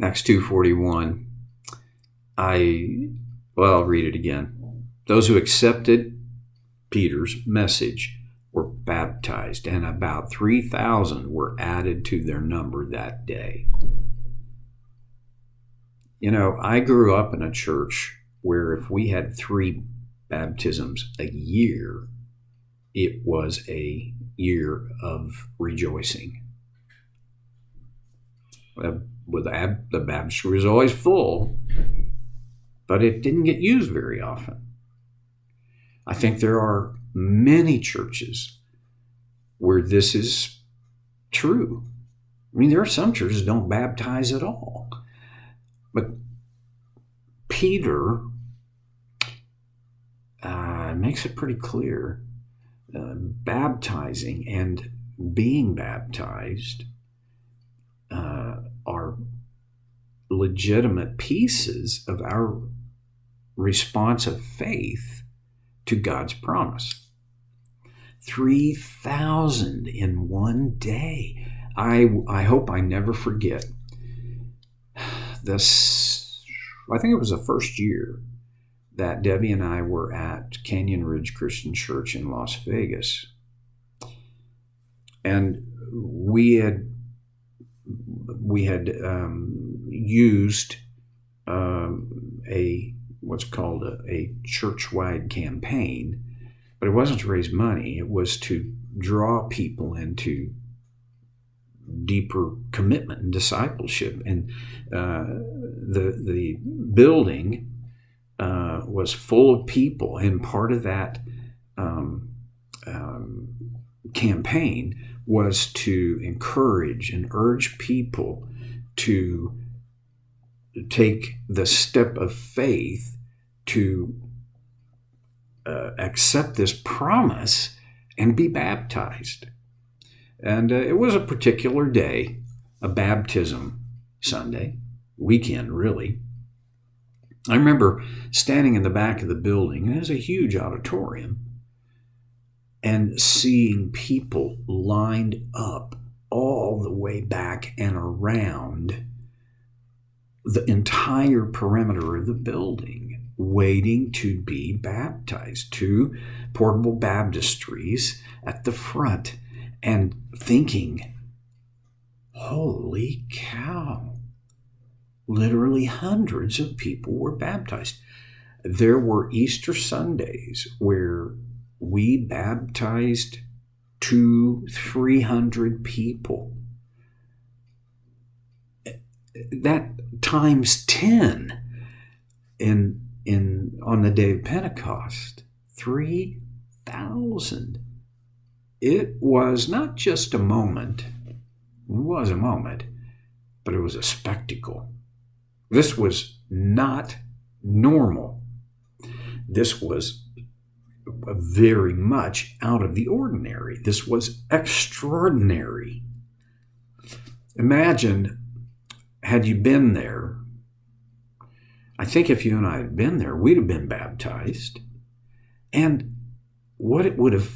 Acts 2:41. I'll read it again. Those who accepted Peter's message were baptized, and about 3,000 were added to their number that day. You know, I grew up in a church where if we had 3 baptisms a year, it was a year of rejoicing. The baptistry was always full, but it didn't get used very often. I think there are many churches where this is true. I mean, there are some churches that don't baptize at all. But Peter makes it pretty clear. Baptizing and being baptized are legitimate pieces of our response of faith to God's promise. 3,000 in one day. I hope I never forget this. I think it was the first year that Debbie and I were at Canyon Ridge Christian Church in Las Vegas. And we had used what's called a church-wide campaign, but it wasn't to raise money. It was to draw people into deeper commitment and discipleship. And the building was full of people, and part of that campaign was to encourage and urge people to take the step of faith to accept this promise and be baptized. And it was a particular day, a baptism Sunday, weekend really. I remember standing in the back of the building, and it was a huge auditorium, and seeing people lined up all the way back and around the entire perimeter of the building, waiting to be baptized. 2 portable baptistries at the front, and thinking, holy cow, literally hundreds of people were baptized. There were Easter Sundays where we baptized 200-300 people. That times 10 on the day of Pentecost, 3,000. It was not just a moment. It was a moment, but it was a spectacle. This was not normal. This was very much out of the ordinary. This was extraordinary. Imagine, had you been there, I think if you and I had been there, we'd have been baptized. And what it would have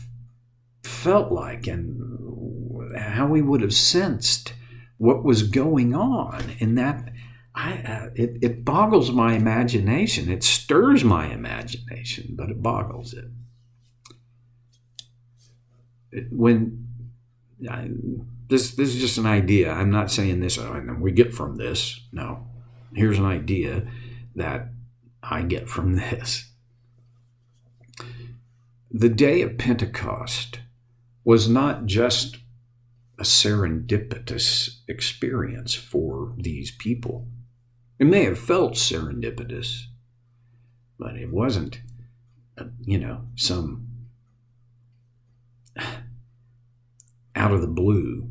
felt like and how we would have sensed what was going on in that, it boggles my imagination. It stirs my imagination, but it boggles it. This is just an idea. I'm not saying this we get from this. No, here's an idea that I get from this. The day of Pentecost was not just a serendipitous experience for these people. It may have felt serendipitous, but it wasn't, some out of the blue,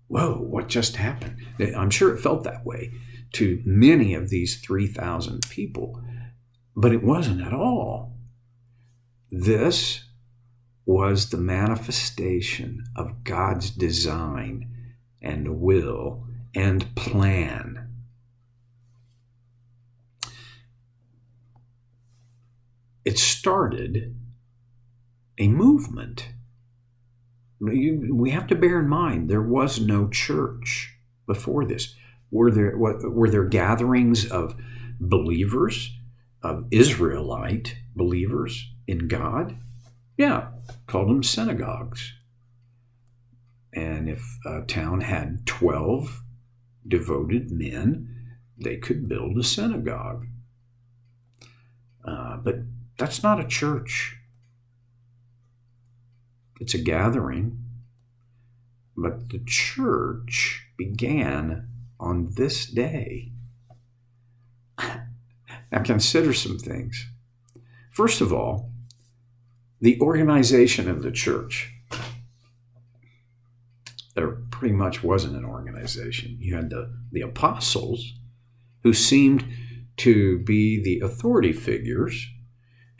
whoa, what just happened? I'm sure it felt that way to many of these 3,000 people, but it wasn't at all. This was the manifestation of God's design and will and plan. It started a movement. We have to bear in mind there was no church before this. Were there gatherings of believers, of Israelite believers in God? Yeah, called them synagogues. And if a town had 12 devoted men, they could build a synagogue. But that's not a church. It's a gathering. But the church began on this day. Now consider some things. First of all, the organization of the church. There pretty much wasn't an organization. You had the apostles, who seemed to be the authority figures,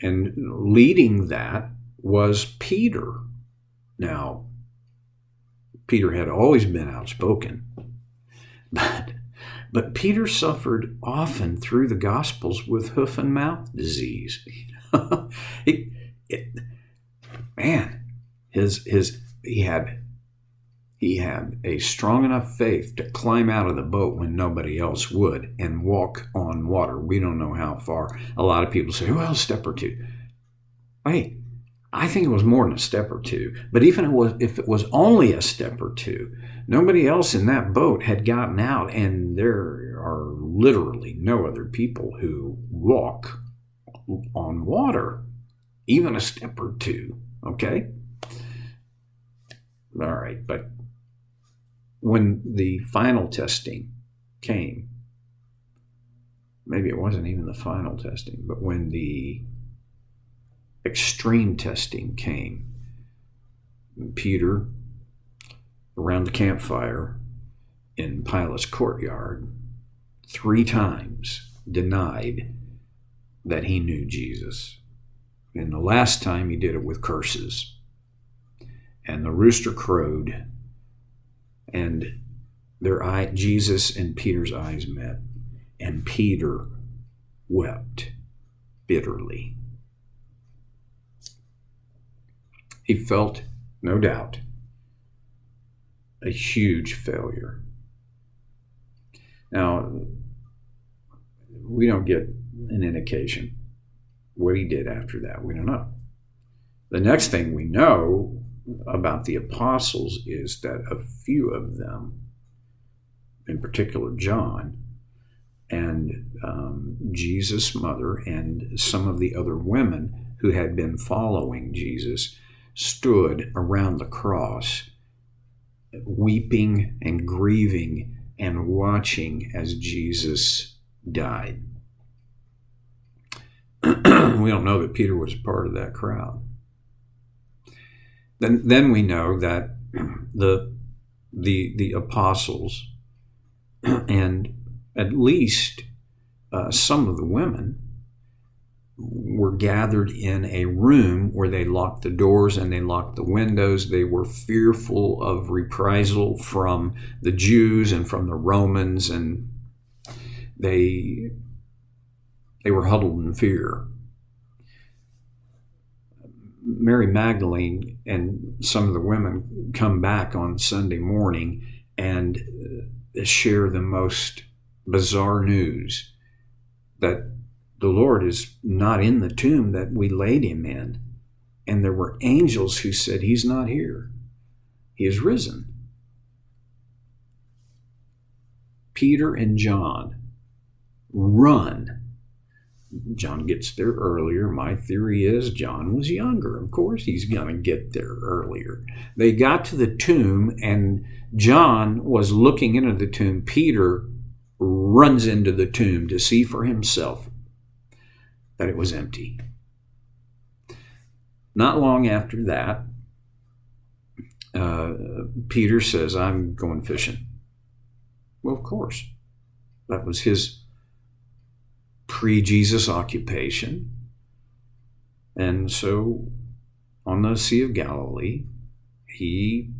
and leading that was Peter. Now, Peter had always been outspoken, but Peter suffered often through the Gospels with hoof and mouth disease. He had a strong enough faith to climb out of the boat when nobody else would and walk on water. We don't know how far. A lot of people say, well, a step or two. Hey, I think it was more than a step or two. But even if it was only a step or two, nobody else in that boat had gotten out, and there are literally no other people who walk on water, even a step or two. Okay? All right, but when the final testing came, maybe it wasn't even the final testing, but when the extreme testing came, Peter, around the campfire in Pilate's courtyard, 3 times denied that he knew Jesus. And the last time he did it with curses. And the rooster crowed, and Jesus and Peter's eyes met, and Peter wept bitterly. He felt, no doubt, a huge failure. Now, we don't get an indication what he did after that. We don't know. The next thing we know about the apostles is that a few of them, in particular John, and Jesus' mother, and some of the other women who had been following Jesus, stood around the cross, weeping and grieving and watching as Jesus died. We don't know that Peter was part of that crowd. Then we know that the apostles and at least some of the women were gathered in a room where they locked the doors and they locked the windows. They were fearful of reprisal from the Jews and from the Romans, and they were huddled in fear. Mary Magdalene and some of the women come back on Sunday morning and share the most bizarre news that the Lord is not in the tomb that we laid him in. And there were angels who said, he's not here. He is risen. Peter and John run. John gets there earlier. My theory is John was younger. Of course, he's going to get there earlier. They got to the tomb, and John was looking into the tomb. Peter runs into the tomb to see for himself that it was empty. Not long after that, Peter says, I'm going fishing. Well, of course. That was his pre-Jesus occupation. And so on the Sea of Galilee, he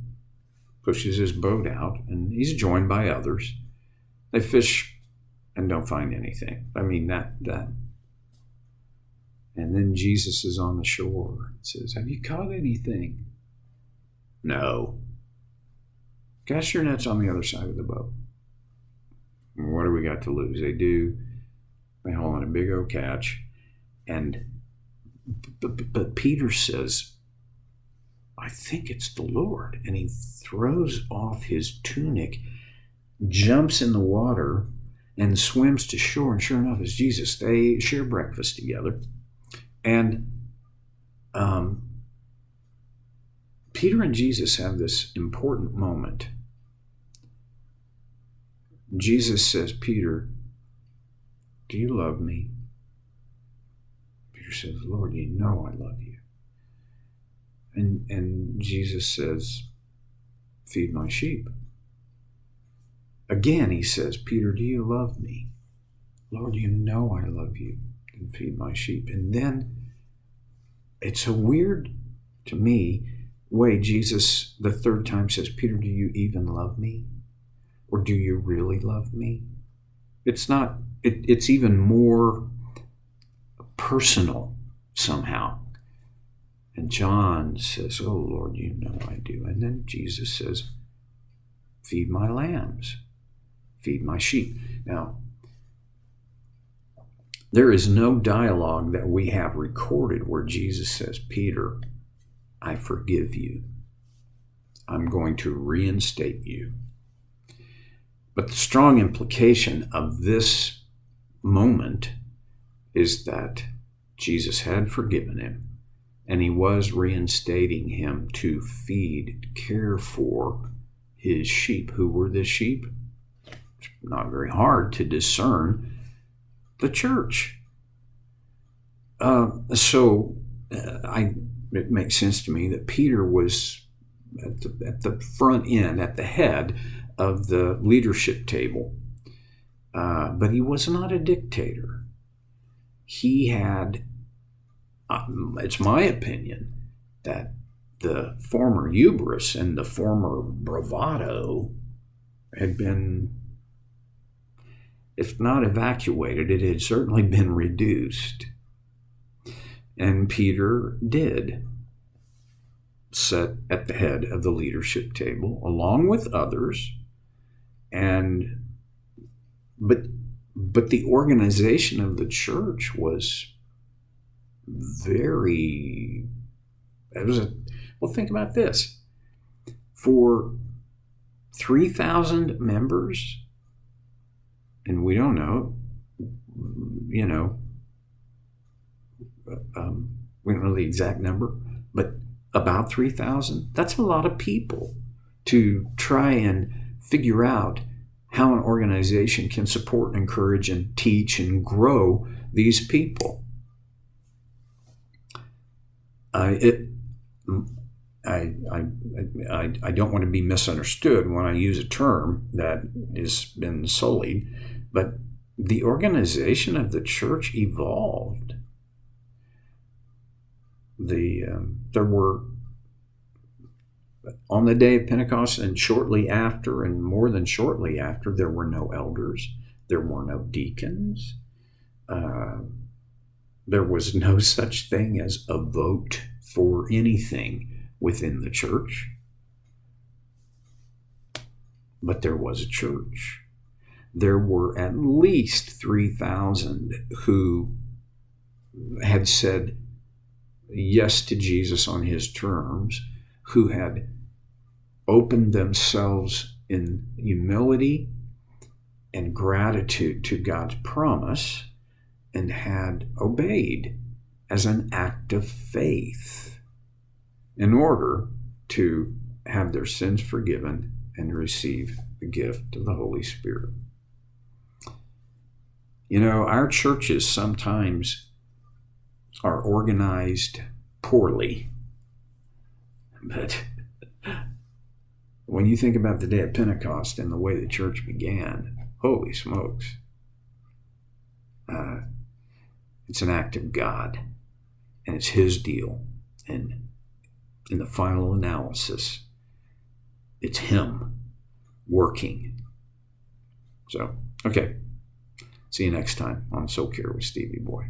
pushes his boat out, and he's joined by others. They fish and don't find anything. I mean, that. And then Jesus is on the shore and says, have you caught anything? No. Cast your nets on the other side of the boat. do we got to lose? They do. They haul in a big old catch. But Peter says, I think it's the Lord. And he throws off his tunic, jumps in the water, and swims to shore. And sure enough, it's Jesus. They share breakfast together. And Peter and Jesus have this important moment. Jesus says, Peter, do you love me? Peter says, Lord, you know I love you. And Jesus says, feed my sheep. Again, he says, Peter, do you love me? Lord, you know I love you. And feed my sheep. And then it's a weird, to me, way Jesus the third time says, Peter, do you even love me? Or do you really love me? It's not, it's even more personal somehow. And John says, oh Lord, you know I do. And then Jesus says, feed my lambs, feed my sheep. Now, there is no dialogue that we have recorded where Jesus says, Peter, I forgive you. I'm going to reinstate you. But the strong implication of this moment is that Jesus had forgiven him, and he was reinstating him to feed, care for his sheep. Who were the sheep? It's not very hard to discern. The church. It makes sense to me that Peter was at the front end, at the head of the leadership table. But he was not a dictator. He had, it's my opinion, that the former hubris and the former bravado had been, if not evacuated, it had certainly been reduced. And Peter did sit at the head of the leadership table along with others. But the organization of the church was well, think about this. For 3,000 members, and we don't know, we don't know the exact number, but about 3,000, that's a lot of people to try and figure out how an organization can support, encourage, and teach and grow these people. I don't want to be misunderstood when I use a term that has been sullied, but the organization of the church evolved. There were, on the day of Pentecost and shortly after, and more than shortly after, there were no elders, there were no deacons, there was no such thing as a vote for anything within the church. But there was a church. There were at least 3,000 who had said yes to Jesus on his terms, who had opened themselves in humility and gratitude to God's promise and had obeyed as an act of faith in order to have their sins forgiven and receive the gift of the Holy Spirit. Our churches sometimes are organized poorly. But when you think about the day of Pentecost and the way the church began, holy smokes. It's an act of God, and it's his deal. And in the final analysis, it's him working. So, okay. See you next time on Soul Care with Stevie Boy.